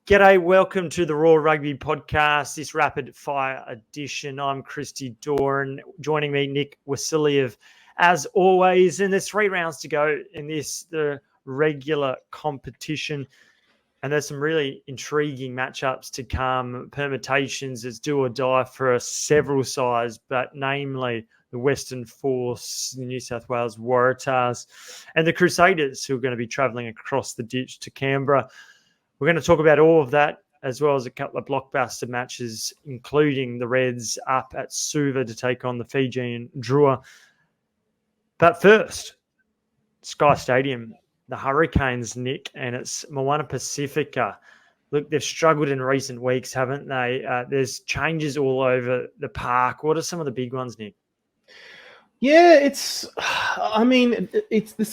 G'day, welcome to the Raw Rugby Podcast, this rapid fire edition. I'm Christy, Doran, joining me, Nick Wasiliev, as always. And there's 3 rounds to go in the regular competition. And there's some really intriguing matchups to come, permutations as do or die for several sides, but namely the Western Force, the New South Wales Waratahs, and the Crusaders, who are going to be travelling across the ditch to Canberra. We're going to talk about all of that, as well as a couple of blockbuster matches, including the Reds up at Suva to take on the Fijian Drua. But first, Sky Stadium, the Hurricanes, Nick, and it's Moana Pacifica. Look, they've struggled in recent weeks, haven't they? There's changes all over the park. What are some of the big ones, Nick? Yeah, this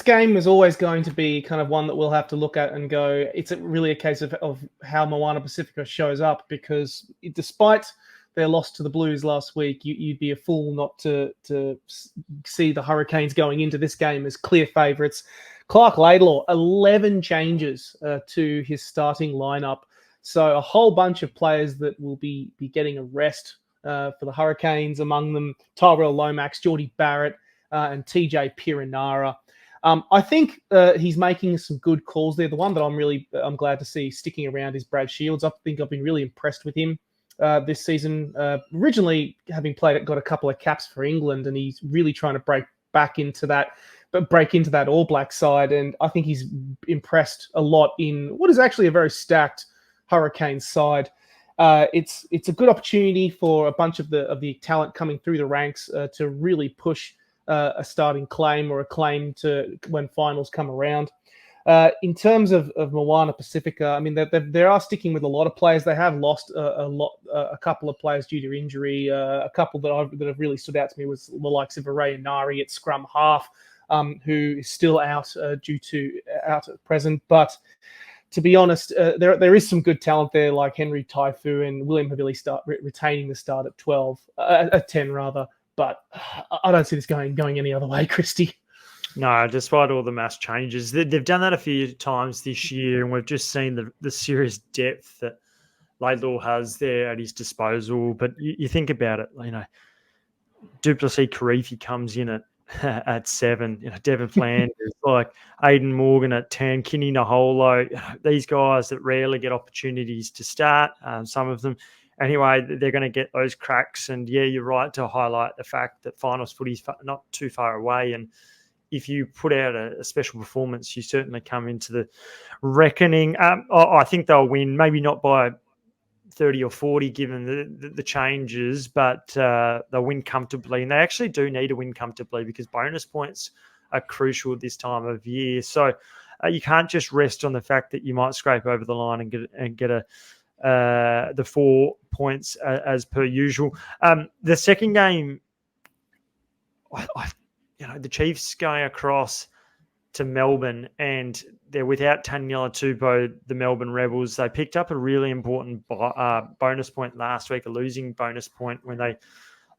game is always going to be kind of one that we'll have to look at and go, it's really a case of how Moana Pacifica shows up, because despite their loss to the Blues last week, you'd be a fool not to see the Hurricanes going into this game as clear favourites. Clark Laidlaw, 11 changes to his starting lineup. So a whole bunch of players that will be getting a rest for the Hurricanes, among them Tyrell Lomax, Geordie Barrett, and TJ Piranara. I think he's making some good calls there. The one that I'm glad to see sticking around is Brad Shields. I think I've been really impressed with him this season. Originally, having got a couple of caps for England, and he's really trying to break into that All Black side. And I think he's impressed a lot in what is actually a very stacked Hurricanes side. It's a good opportunity for a bunch of the talent coming through the ranks to really push a starting claim or a claim to when finals come around. In terms of Moana Pacifica, I mean, they are sticking with a lot of players. They have lost a couple of players due to injury. A couple that have really stood out to me was the likes of Aray and Nari at scrum half, who is still out out at present, but. To be honest, there is some good talent there, like Henry Taifu and William Havili retaining the start at 10 rather. But I don't see this going any other way, Christy. No, despite all the mass changes, they've done that a few times this year, and we've just seen the serious depth that Laidlaw has there at his disposal. But you think about it, Duplessis Karifi comes in at 7, Devon Flanders, like Aidan Morgan at 10, Kinney Naholo, these guys that rarely get opportunities to start, some of them. Anyway, they're going to get those cracks. And yeah, you're right to highlight the fact that finals footy's not too far away. And if you put out a special performance, you certainly come into the reckoning. I think they'll win, maybe not by 30 or 40 given the changes, but they'll win comfortably. And they actually do need to win comfortably because bonus points are crucial this time of year. So you can't just rest on the fact that you might scrape over the line and get the 4 points as per usual. The second game, the Chiefs going across to Melbourne, and they're without Taniela Tupou, the Melbourne Rebels. They picked up a really important bonus point last week, a losing bonus point when they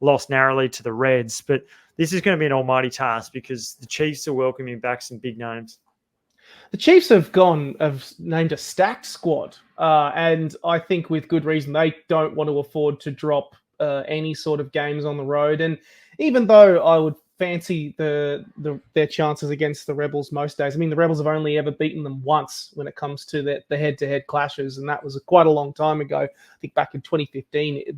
lost narrowly to the Reds. But this is going to be an almighty task because the Chiefs are welcoming back some big names. The Chiefs have named a stacked squad, and I think with good reason. They don't want to afford to drop any sort of games on the road. And even though I would fancy their chances against the Rebels most days. I mean, the Rebels have only ever beaten them once when it comes to the head-to-head clashes, and that was quite a long time ago. I think back in 2015.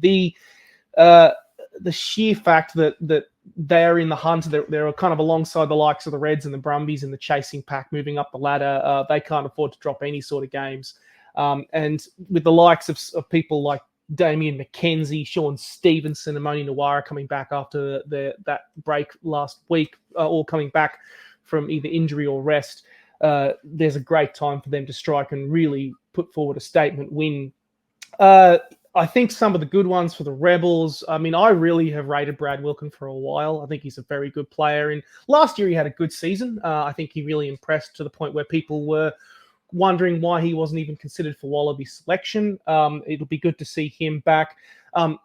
The sheer fact that they are in the hunt, they're kind of alongside the likes of the Reds and the Brumbies in the chasing pack, moving up the ladder. They can't afford to drop any sort of games, and with the likes of people like Damien McKenzie, Sean Stevenson, and Moni Nawara coming back after that break last week, all coming back from either injury or rest. There's a great time for them to strike and really put forward a statement win. I think some of the good ones for the Rebels, I mean, I really have rated Brad Wilkin for a while. I think he's a very good player. And last year he had a good season. I think he really impressed to the point where people were wondering why he wasn't even considered for Wallaby selection. It'll be good to see him back.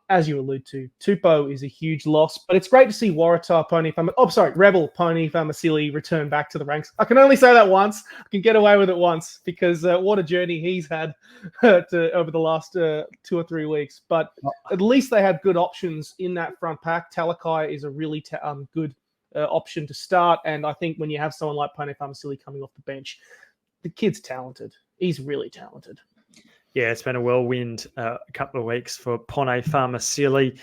As you allude to, Tupou is a huge loss, but it's great to see Rebel Pony Famasili return back to the ranks. I can only say that once. I can get away with it once because what a journey he's had over the last 2 or 3 weeks. But at least they have good options in that front pack. Talakai is a really good option to start, and I think when you have someone like Pony Famasili coming off the bench, the kid's talented. He's really talented. Yeah, it's been a whirlwind couple of weeks for Pone Famasili.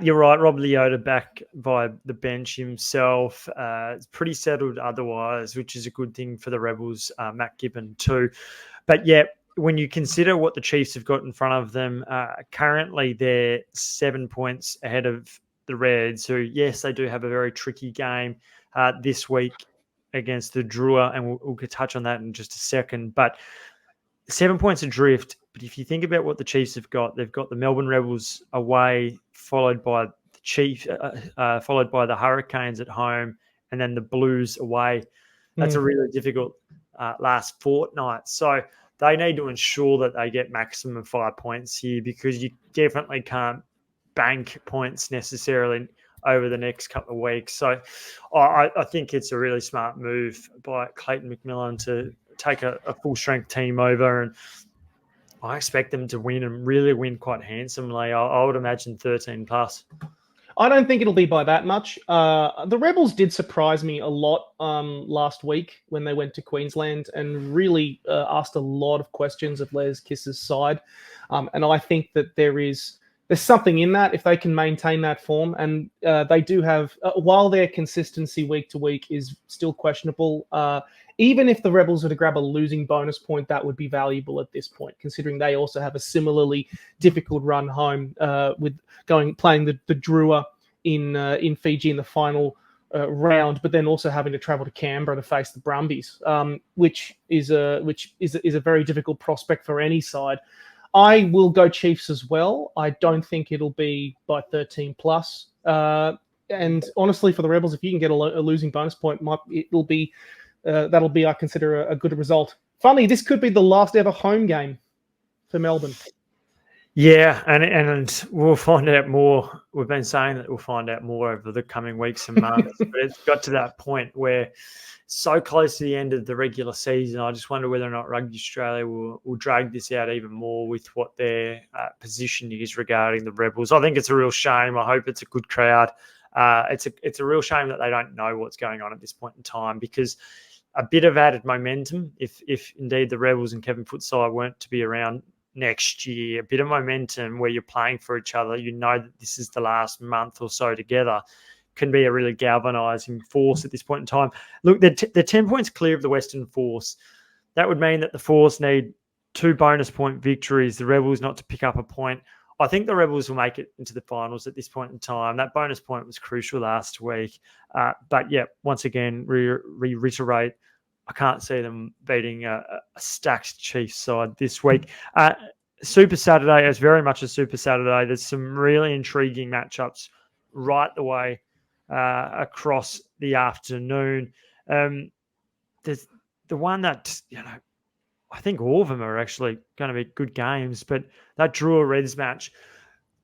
You're right, Rob Leota back by the bench himself. It's pretty settled otherwise, which is a good thing for the Rebels, Matt Gibbon too. But yeah, when you consider what the Chiefs have got in front of them, currently they're 7 points ahead of the Reds, who, yes, they do have a very tricky game this week against the Drua, and we'll touch on that in just a second. But 7 points adrift. But if you think about what the Chiefs have got, they've got the Melbourne Rebels away, followed by the Hurricanes at home, and then the Blues away. That's a really difficult last fortnight. So they need to ensure that they get maximum 5 points here, because you definitely can't bank points necessarily over the next couple of weeks. So I think it's a really smart move by Clayton McMillan to take a full-strength team over, and I expect them to win and really win quite handsomely. I would imagine 13 plus. I don't think it'll be by that much. The Rebels did surprise me a lot last week when they went to Queensland and really asked a lot of questions of Les Kiss's side. And I think that there's something in that if they can maintain that form. And they do have, while their consistency week to week is still questionable, even if the Rebels were to grab a losing bonus point, that would be valuable at this point, considering they also have a similarly difficult run home with playing the Drua in Fiji in the final round, but then also having to travel to Canberra to face the Brumbies, which is a very difficult prospect for any side. I will go Chiefs as well. I don't think it'll be by 13 plus. And honestly, for the Rebels, if you can get a losing bonus point, that'll be, I consider, a good result. Funny, this could be the last ever home game for Melbourne. Yeah, and we'll find out more. We've been saying that we'll find out more over the coming weeks and months, but it's got to that point where so close to the end of the regular season, I just wonder whether or not Rugby Australia will drag this out even more with what their position is regarding the Rebels. I think it's a real shame. I hope it's a good crowd. It's a real shame that they don't know what's going on at this point in time, because a bit of added momentum, if indeed the Rebels and Kevin Footside weren't to be around next year, a bit of momentum where you're playing for each other, you know that this is the last month or so together, can be a really galvanising force at this point in time. Look, they're 10 points clear of the Western Force. That would mean that the Force need 2 bonus point victories, the Rebels not to pick up a point. I think the Rebels will make it into the finals at this point in time. That bonus point was crucial last week. But yeah, once again, reiterate, I can't see them beating a stacked Chiefs side this week. Super Saturday is very much a Super Saturday. There's some really intriguing matchups right the way across the afternoon. There's the one that, I think all of them are actually going to be good games, but that Drua Reds match,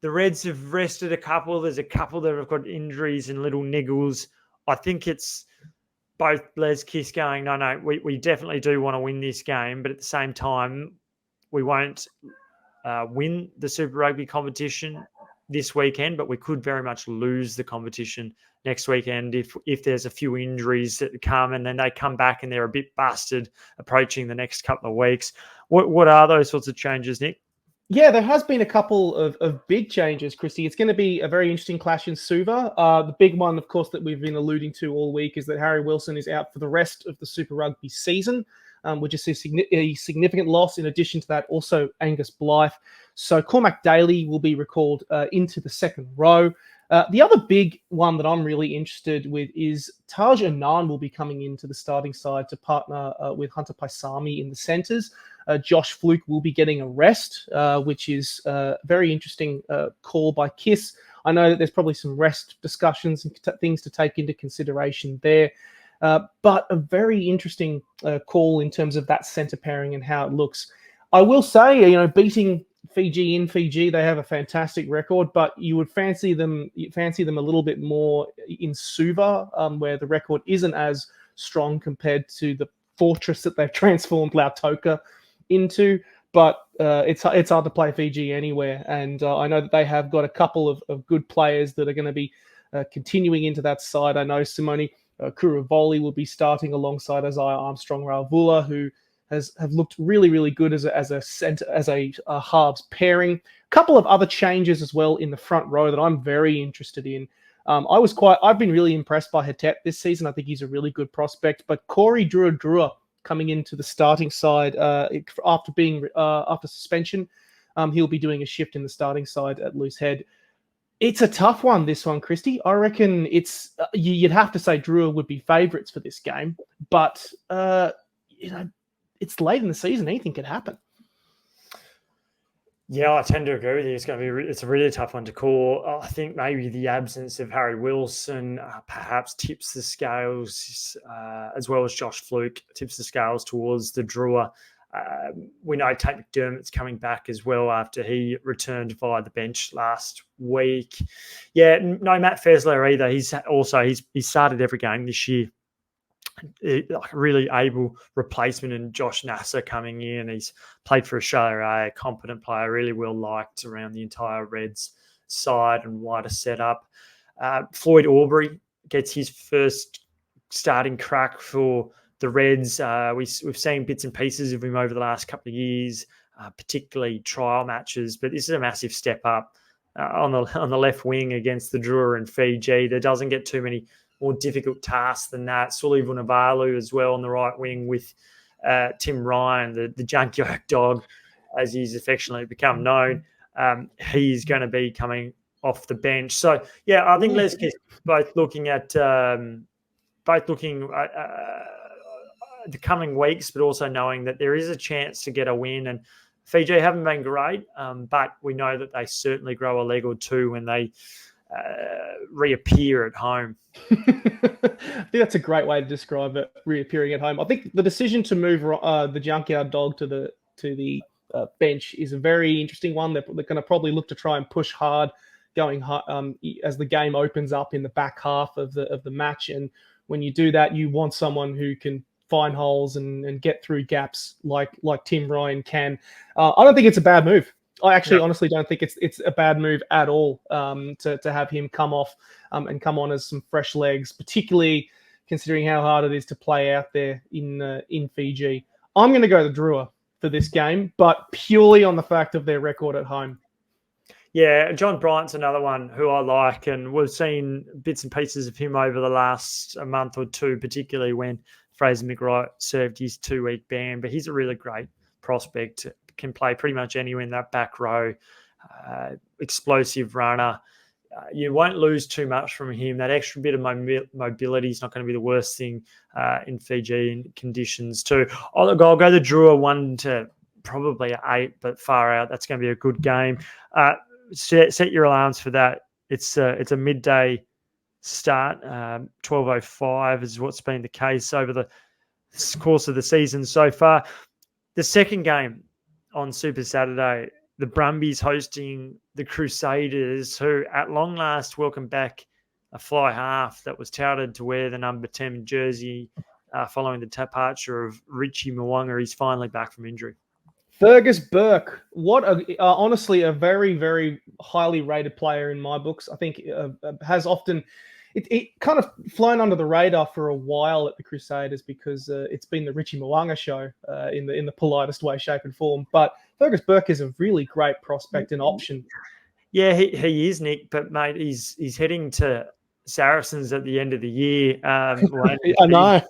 the Reds have rested a couple. There's a couple that have got injuries and little niggles. I think it's both Les Kiss going, no, we definitely do want to win this game, but at the same time, we won't win the Super Rugby competition this weekend, but we could very much lose the competition next weekend if there's a few injuries that come and then they come back and they're a bit busted approaching the next couple of weeks. What are those sorts of changes, Nick? Yeah, there has been a couple of big changes, Christy. It's going to be a very interesting clash in Suva. The big one, of course, that we've been alluding to all week is that Harry Wilson is out for the rest of the Super Rugby season, which is a significant loss. In addition to that, also Angus Blythe. So Cormac Daly will be recalled into the second row. The other big one that I'm really interested with is Taj Anand will be coming into the starting side to partner with Hunter Paisami in the centres. Josh Fluke will be getting a rest, which is a very interesting call by Kiss. I know that there's probably some rest discussions and things to take into consideration there. But a very interesting call in terms of that centre pairing and how it looks. I will say, beating Fiji in Fiji, they have a fantastic record, but you would fancy them a little bit more in Suva, where the record isn't as strong compared to the fortress that they've transformed Lautoka into. But it's hard to play Fiji anywhere, and I know that they have got a couple of good players that are going to be continuing into that side. I know Simone Kuravoli will be starting alongside Isaiah Armstrong-Ravula, who have looked really, really good as a halves pairing. A couple of other changes as well in the front row that I'm very interested in. I've been really impressed by Hetep this season. I think he's a really good prospect. But Corey Drua coming into the starting side after suspension, he'll be doing a shift in the starting side at loose head. It's a tough one, this one, Christy. I reckon it's you'd have to say Drua would be favourites for this game, but it's late in the season. Anything could happen. Yeah, I tend to agree with you. It's a really tough one to call. I think maybe the absence of Harry Wilson perhaps tips the scales, as well as Josh Fluke, tips the scales towards the Drua. We know Tate McDermott's coming back as well after he returned via the bench last week. Yeah, no Matt Fesler either. He's started every game this year. Like a really able replacement in Josh Nasser coming in. He's played for Australia, a competent player, really well liked around the entire Reds side and wider setup. Floyd Aubrey gets his first starting crack for the Reds. We've seen bits and pieces of him over the last couple of years, particularly trial matches, but this is a massive step up on the left wing against the Drua and Fiji. There doesn't get too many more difficult tasks than that. Sully Vunivalu as well on the right wing with Tim Ryan, the junkyard dog, as he's affectionately become known. He's going to be coming off the bench. So, yeah, I think Les Kiss both looking at the coming weeks, but also knowing that there is a chance to get a win. And Fiji haven't been great, but we know that they certainly grow a leg or two when they reappear at home. I think that's a great way to describe it, reappearing at home. I think the decision to move the junkyard dog to the bench is a very interesting one. They're going to probably look to try and push hard going as the game opens up in the back half of the match. And when you do that, you want someone who can find holes and get through gaps like Tim Ryan can. I don't think it's a bad move. I actually honestly don't think it's a bad move at all to have him come off and come on as some fresh legs, particularly considering how hard it is to play out there in Fiji. I'm going to go the Drua for this game, but purely on the fact of their record at home. Yeah, John Bryant's another one who I like, and we've seen bits and pieces of him over the last month or two, particularly when Fraser McWright served his 2-week ban. But he's a really great prospect, can play pretty much anywhere in that back row, explosive runner. You won't lose too much from him. That extra bit of mobility is not going to be the worst thing in Fijian conditions too. I'll go the Drua 1 to probably 8, but far out. That's going to be a good game. Set your alarms for that. It's a midday start. 12:05 is what's been the case over the course of the season so far. The second game on Super Saturday, the Brumbies hosting the Crusaders, who at long last welcome back a fly half that was touted to wear the number 10 jersey following the departure of Richie Mwanga. He's finally back from injury. Fergus Burke, honestly a very, very highly rated player in my books. I think has often it kind of flown under the radar for a while at the Crusaders because it's been the Richie Mwanga show in the politest way, shape, and form. But Fergus Burke is a really great prospect and option. Yeah, he is, Nick. But mate, he's heading to Saracens at the end of the year. I know.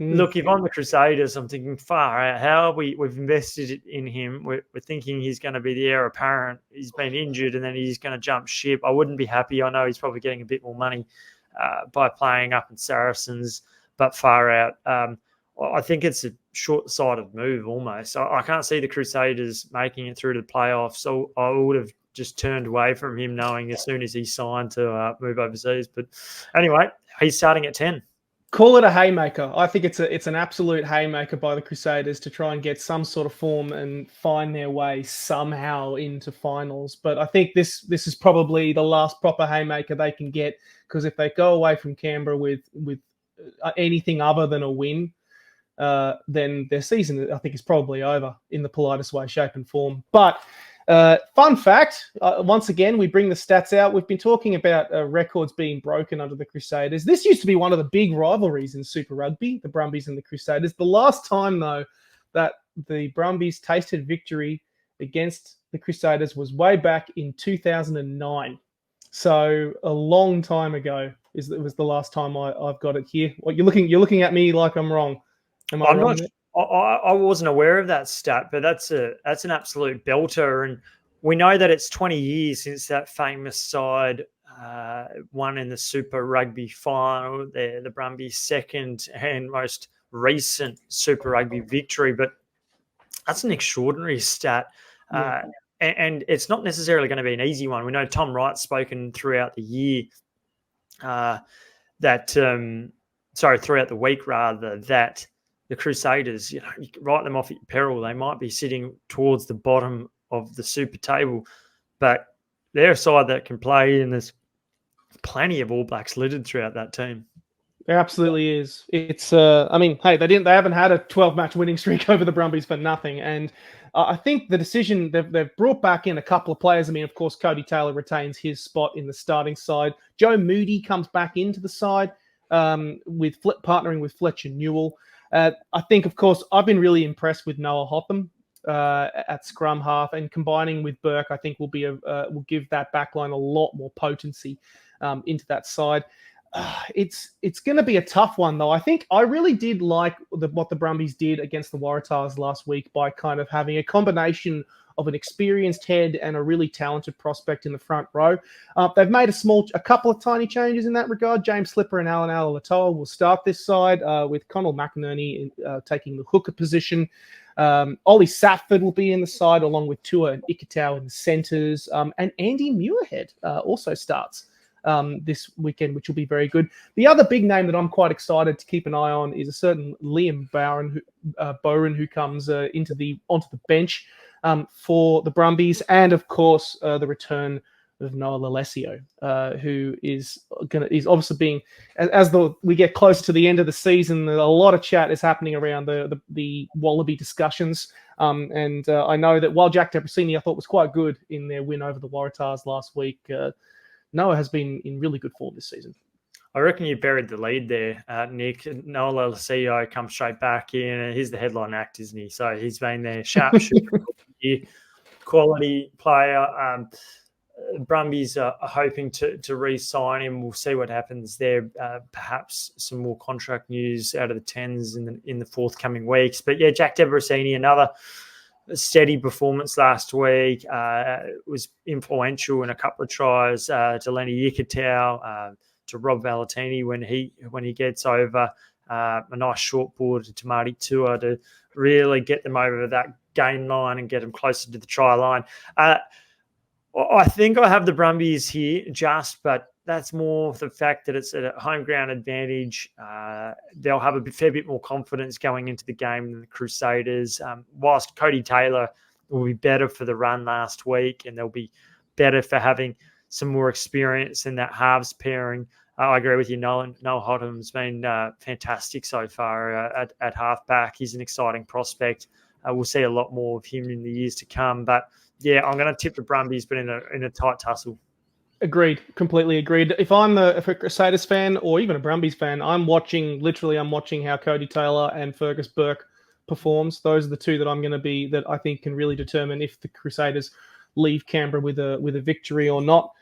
Look, if I'm the Crusaders, I'm thinking far out. How we've invested in him. We're thinking he's going to be the heir apparent. He's been injured and then he's going to jump ship. I wouldn't be happy. I know he's probably getting a bit more money by playing up in Saracens, but far out. I think it's a short-sighted move almost. I can't see the Crusaders making it through to the playoffs. So I would have just turned away from him knowing as soon as he signed to move overseas. But anyway, he's starting at 10. Call it a haymaker. I think it's an absolute haymaker by the Crusaders to try and get some sort of form and find their way somehow into finals. But I think this is probably the last proper haymaker they can get, because if they go away from Canberra with anything other than a win, then their season, I think, is probably over in the politest way, shape, and form. But fun fact, once again, we bring the stats out. We've been talking about records being broken under the Crusaders. This used to be one of the big rivalries in Super Rugby, the Brumbies and the Crusaders. The last time, though, that the Brumbies tasted victory against the Crusaders was way back in 2009. So a long time ago was the last time I've got it here. What you're looking at me like I'm wrong. Am I wrong? I wasn't aware of that stat, but that's an absolute belter, and we know that it's 20 years since that famous side won in the Super Rugby final. The Brumbies' second and most recent Super Rugby victory, but that's an extraordinary stat. Yeah. And it's not necessarily going to be an easy one. We know Tom Wright's spoken throughout the year throughout the week rather, that the Crusaders, you write them off at your peril. They might be sitting towards the bottom of the super table, but they're a side that can play, and there's plenty of All Blacks littered throughout that team. There absolutely is. It's, I mean, hey, they haven't had a 12-match winning streak over the Brumbies for nothing. And I think the decision, they've brought back in a couple of players. I mean, of course, Cody Taylor retains his spot in the starting side. Joe Moody comes back into the side with partnering with Fletcher Newell. I think, of course, I've been really impressed with Noah Hotham at scrum half, and combining with Burke, I think will give that backline a lot more potency into that side. It's going to be a tough one, though. I think I really did like what the Brumbies did against the Waratahs last week by kind of having a combination of an experienced head and a really talented prospect in the front row. They've made a couple of tiny changes in that regard. James Slipper and Alan Alatoa will start this side with Connell McInerney taking the hooker position. Ollie Safford will be in the side along with Tua and Ikitau in the centres. And Andy Muirhead also starts this weekend, which will be very good. The other big name that I'm quite excited to keep an eye on is a certain Liam Bowen, who comes onto the bench for the Brumbies, and of course the return of Noah Lolesio, who is obviously being, as we get close to the end of the season, a lot of chat is happening around the Wallaby discussions. And I know that while Jack Debrasini I thought was quite good in their win over the Waratahs last week, Noah has been in really good form this season. I reckon you buried the lead there, Nick. Noah Lolesio comes straight back in. He's the headline act, isn't he? So he's been there, sharpshooter, quality player. Brumbies are hoping to re-sign him. We'll see what happens there. Perhaps some more contract news out of the Tens in the forthcoming weeks. But yeah, Jack Debrasini, another steady performance last week. Was influential in a couple of tries to Lenny Ikitau, to Rob Valentini when he gets over. A nice short board to Marty Tua to really get them over that game line and get them closer to the try line. I think I have the Brumbies here but that's more the fact that it's a home ground advantage. They'll have a fair bit more confidence going into the game than the Crusaders. Whilst Cody Taylor will be better for the run last week, and they'll be better for having some more experience in that halves pairing. I agree with you, Noah Hotham's been fantastic so far at halfback. He's an exciting prospect. We'll see a lot more of him in the years to come. But yeah, I'm going to tip the Brumbies, but in a tight tussle. Agreed. Completely agreed. If a Crusaders fan or even a Brumbies fan, I'm watching how Cody Taylor and Fergus Burke performs. Those are the two that I think can really determine if the Crusaders leave Canberra with a victory or not,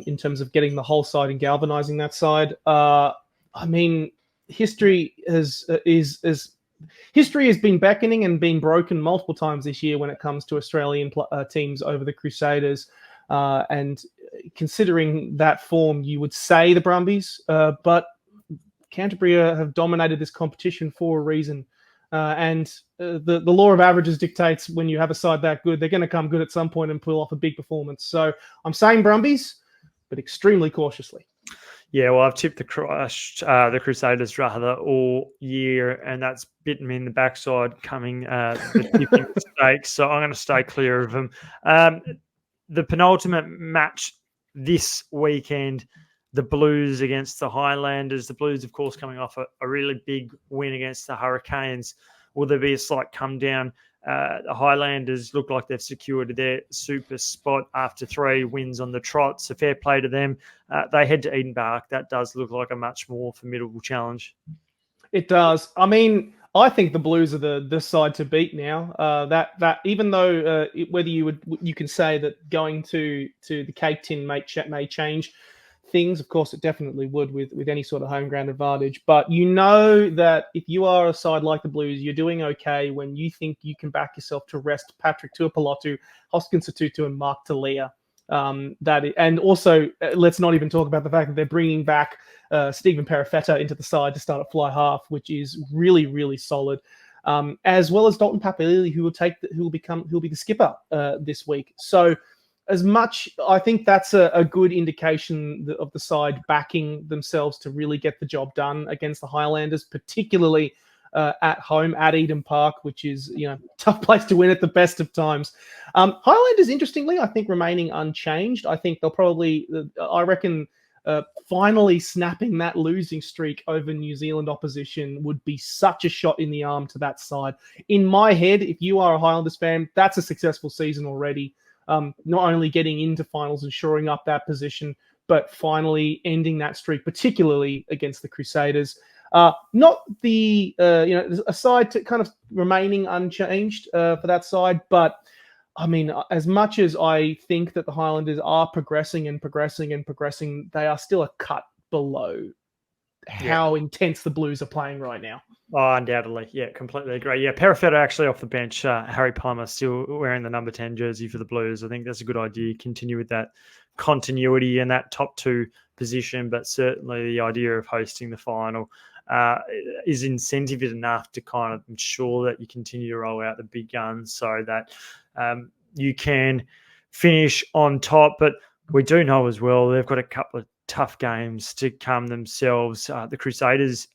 in terms of getting the whole side and galvanizing that side. I mean, history has been beckoning and been broken multiple times this year when it comes to Australian teams over the Crusaders. And considering that form, you would say the Brumbies, but Canterbury have dominated this competition for a reason. And the law of averages dictates when you have a side that good, they're going to come good at some point and pull off a big performance. So I'm saying Brumbies, but extremely cautiously. Yeah, well, I've tipped the Crusaders rather all year, and that's bitten me in the backside coming the tipping mistakes. So I'm going to stay clear of them. The penultimate match this weekend, the Blues against the Highlanders. The Blues, of course, coming off a really big win against the Hurricanes. Will there be a slight come down? The Highlanders look like they've secured their super spot after 3 wins on the trot. So fair play to them. They head to Eden Park. That does look like a much more formidable challenge. It does. I mean, I think the Blues are the side to beat now. That even though whether you can say that going to the Cake Tin may change things. Of course, it definitely would with any sort of home ground advantage. But you know that if you are a side like the Blues, you're doing okay when you think you can back yourself to rest Patrick Tuipulotu, Hoskins Sotutu, and Mark Talia. And also, let's not even talk about the fact that they're bringing back Stephen Perifetta into the side to start at fly half, which is really, really solid. As well as Dalton Papali'i, who will be the skipper this week. So, as much, I think that's a good indication of the side backing themselves to really get the job done against the Highlanders, particularly at home at Eden Park, which is tough place to win at the best of times. Highlanders, interestingly, I think remaining unchanged. I think they'll probably, I reckon, finally snapping that losing streak over New Zealand opposition would be such a shot in the arm to that side. In my head, if you are a Highlanders fan, that's a successful season already. Not only getting into finals and shoring up that position, but finally ending that streak, particularly against the Crusaders. Not the a side to kind of remaining unchanged for that side, but I mean, as much as I think that the Highlanders are progressing, they are still a cut below how intense the Blues are playing right now. Oh, undoubtedly. Yeah, completely agree. Yeah, Perifetta actually off the bench. Harry Palmer still wearing the number 10 jersey for the Blues. I think that's a good idea. Continue with that continuity in that top 2 position, but certainly the idea of hosting the final is incentive enough to kind of ensure that you continue to roll out the big guns so that you can finish on top. But we do know as well they've got a couple of tough games to come themselves. The Crusaders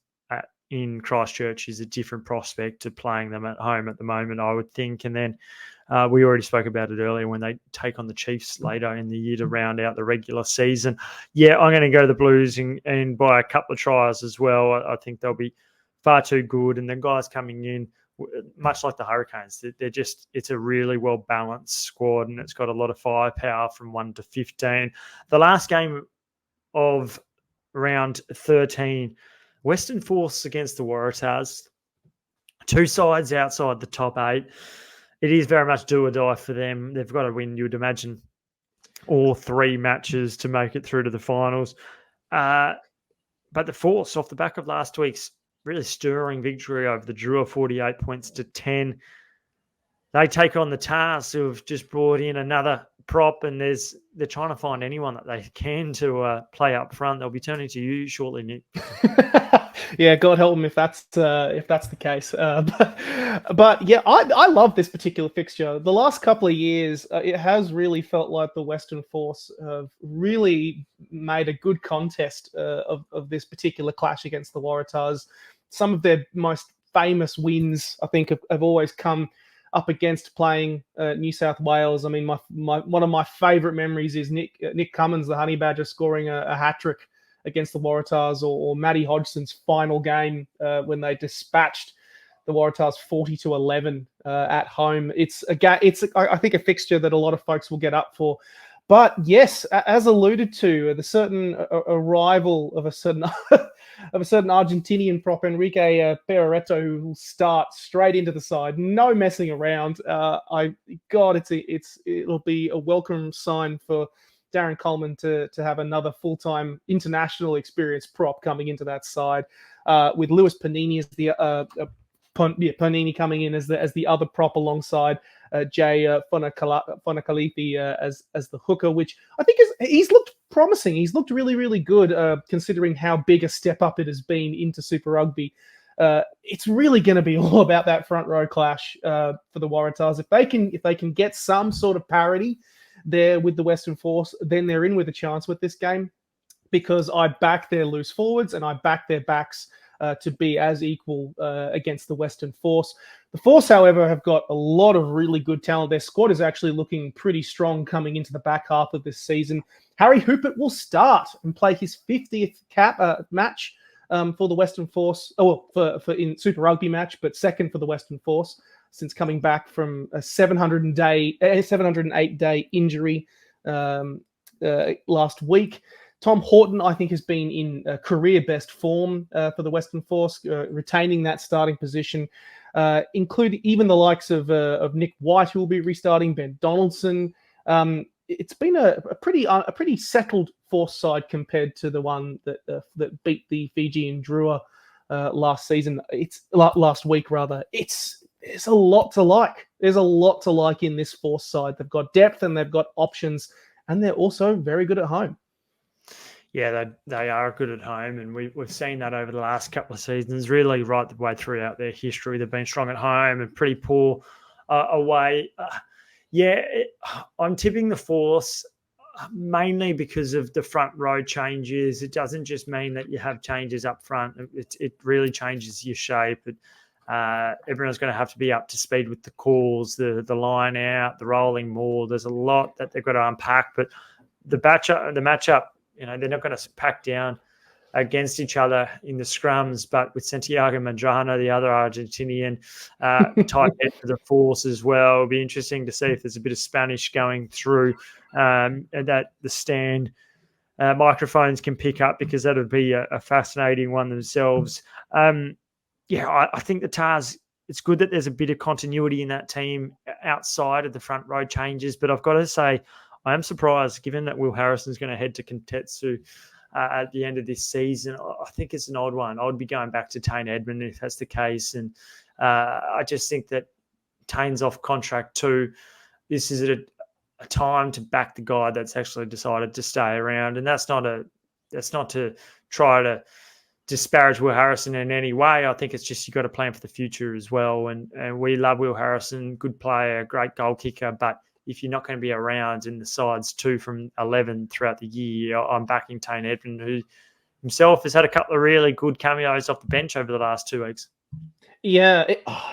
in Christchurch is a different prospect to playing them at home at the moment, I would think. And then we already spoke about it earlier when they take on the Chiefs later in the year to round out the regular season. Yeah, I'm going to go to the Blues and buy a couple of tries as well. I think they'll be far too good. And the guys coming in, much like the Hurricanes, it's a really well-balanced squad and it's got a lot of firepower from 1 to 15. The last game of round 13, Western Force against the Waratahs, 2 sides outside the top 8. It is very much do or die for them. They've got to win, you would imagine, all 3 matches to make it through to the finals. But the Force, off the back of last week's really stirring victory over the Drua, 48 points to 10, they take on the Tars, who have just brought in another prop, and they're trying to find anyone that they can to play up front. They'll be turning to you shortly, Nick. Yeah, God help them if that's the case. But yeah, I love this particular fixture. The last couple of years, it has really felt like the Western Force have really made a good contest of this particular clash against the Waratahs. Some of their most famous wins, I think, have always come up against playing New South Wales. I mean, one of my favourite memories is Nick Cummins, the Honey Badger, scoring a hat-trick against the Waratahs, or Matty Hodgson's final game when they dispatched the Waratahs 40-11 at home. It's I think a fixture that a lot of folks will get up for. But yes, as alluded to, the certain arrival of a certain Argentinian prop, Enrique Pereretto, who will start straight into the side, no messing around. It'll be a welcome sign for Darren Coleman to have another full-time international experience prop coming into that side, with Lewis Panini as the Panini coming in as the other prop alongside Jay Fonakalifi as the hooker, which I think he's looked promising. He's looked really, really good considering how big a step up it has been into Super Rugby. It's really going to be all about that front row clash for the Waratahs. If they can get some sort of parity there with the Western Force, then they're in with a chance with this game. because I back their loose forwards and I back their backs to be as equal against the Western Force. The Force, however, have got a lot of really good talent. Their squad is actually looking pretty strong coming into the back half of this season. Harry Hoopert will start and play his 50th match for the Western Force, for in Super Rugby match, but second for the Western Force since coming back from a 708-day injury last week. Tom Horton, I think, has been in career best form for the Western Force, retaining that starting position, including even the likes of Nick White, who will be restarting, Ben Donaldson. It's been a pretty settled Force side compared to the one that beat the Fijian Drua last week. There's a lot to like. There's a lot to like in this Force side. They've got depth and they've got options, and they're also very good at home. Yeah, they are good at home, and we've seen that over the last couple of seasons, really right the way throughout their history. They've been strong at home and pretty poor away. I'm tipping the Force mainly because of the front row changes. It doesn't just mean that you have changes up front. It really changes your shape. Everyone's going to have to be up to speed with the calls, the line out, the rolling more. There's a lot that they've got to unpack, but the matchup, they're not going to pack down against each other in the scrums, but with Santiago Medrano, the other Argentinian, tight head for the Force as well. It'll be interesting to see if there's a bit of Spanish going through and that the stand microphones can pick up, because that would be a fascinating one themselves. I think the Tars, it's good that there's a bit of continuity in that team outside of the front row changes, but I've got to say, I am surprised, given that Will Harrison's going to head to Kontetsu at the end of this season. I think it's an odd one. I would be going back to Tane Edmund if that's the case. And I just think that Tane's off contract too. This is a time to back the guy that's actually decided to stay around. And that's not to try to disparage Will Harrison in any way. I think it's just you've got to plan for the future as well. And we love Will Harrison, good player, great goal kicker, but if you're not going to be around in the sides 2 from 11 throughout the year, I'm backing Tane Edmund, who himself has had a couple of really good cameos off the bench over the last 2 weeks. Yeah,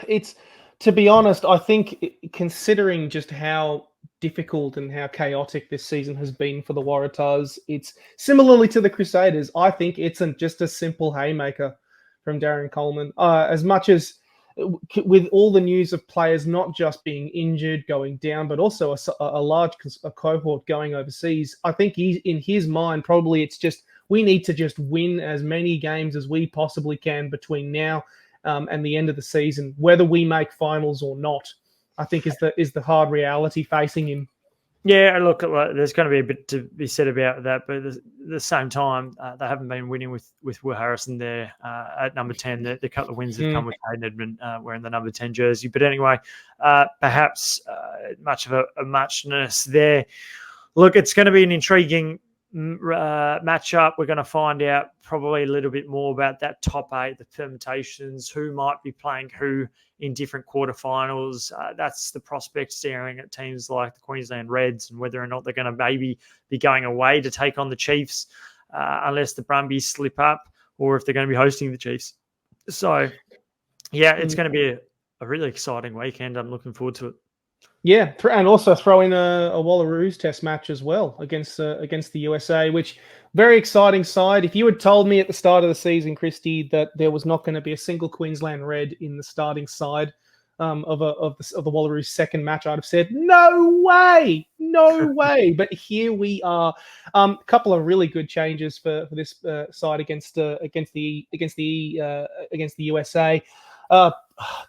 it's to be honest, I think considering just how difficult and how chaotic this season has been for the Waratahs, it's similarly to the Crusaders. I think it's just a simple haymaker from Darren Coleman. As much as with all the news of players not just being injured, going down, but also a large cohort going overseas, I think in his mind, probably it's just we need to just win as many games as we possibly can between now and the end of the season, whether we make finals or not. I think is the hard reality facing him. Yeah, look, there's going to be a bit to be said about that, but at the same time, they haven't been winning with Will Harrison there at number 10. The couple of wins have come with Hayden Edmund wearing the number 10 jersey. But anyway, perhaps much of a muchness there. Look, it's going to be an intriguing matchup. We're going to find out probably a little bit more about that top 8, the permutations, who might be playing who in different quarterfinals. That's the prospect staring at teams like the Queensland Reds and whether or not they're going to maybe be going away to take on the Chiefs unless the Brumbies slip up, or if they're going to be hosting the Chiefs. So, yeah, it's going to be a really exciting weekend. I'm looking forward to it. Yeah, and also throw in a Wallaroos test match as well against the USA, which very exciting side. If you had told me at the start of the season, Christy, that there was not going to be a single Queensland Red in the starting side of the Wallaroos second match, I'd have said no way. But here we are. A couple of really good changes for this side against the USA.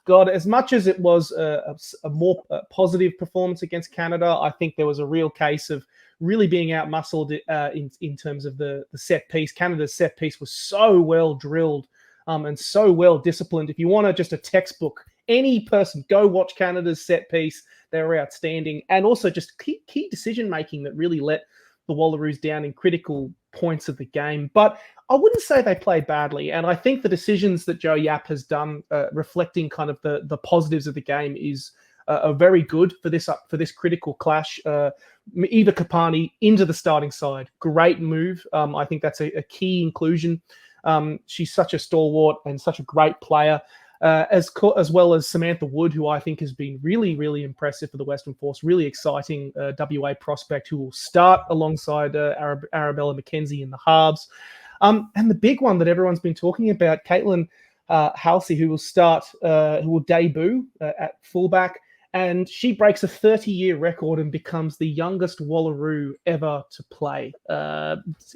God, as much as it was a more positive performance against Canada, I think there was a real case of really being out-muscled in terms of the set piece. Canada's set piece was so well drilled and so well disciplined. If you want just a textbook, any person, go watch Canada's set piece. They were outstanding. And also just key decision-making that really let the Wallaroos down in critical points of the game. But I wouldn't say they played badly. And I think the decisions that Joe Yap has done, reflecting kind of the positives of the game, is are very good for this critical clash. Eva Kapani into the starting side, great move. I think that's a key inclusion. She's such a stalwart and such a great player. As well as Samantha Wood, who I think has been really, really impressive for the Western Force, really exciting WA prospect who will start alongside Arabella McKenzie in the halves. And the big one that everyone's been talking about, Caitlin Halsey, who will debut at fullback, and she breaks a 30-year record and becomes the youngest Wallaroo ever to play.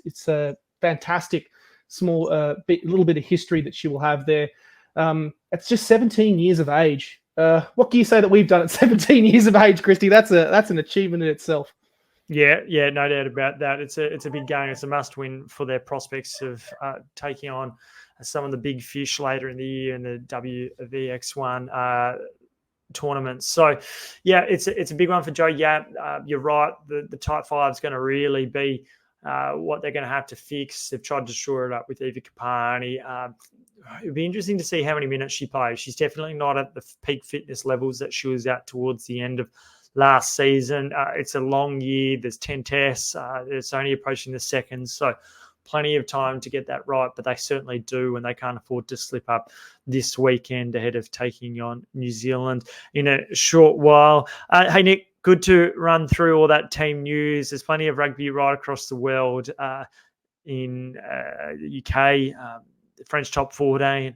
It's a fantastic small little bit of history that she will have there. It's just 17 years of age. What can you say that we've done at 17 years of age, Christy? That's an achievement in itself. Yeah, no doubt about that. It's a big game. It's a must-win for their prospects of taking on some of the big fish later in the year in the WVX1 tournament. So, yeah, it's a big one for Joe Yap. You're right. The tight five is going to really be what they're going to have to fix. They've tried to shore it up with Eva Kapani. It'd be interesting to see how many minutes she plays. She's definitely not at the peak fitness levels that she was at towards the end of last season. It's a long year. There's 10 tests. It's only approaching the second. So plenty of time to get that right, but they certainly do, and they can't afford to slip up this weekend ahead of taking on New Zealand in a short while. Hey, Nick, good to run through all that team news. There's plenty of rugby right across the world in the UK, the French top 14.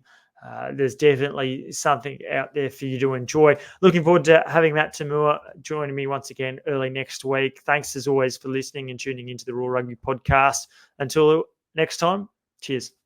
There's definitely something out there for you to enjoy. Looking forward to having Matt Tamua joining me once again early next week. Thanks as always for listening and tuning into the Raw Rugby podcast. Until next time, cheers.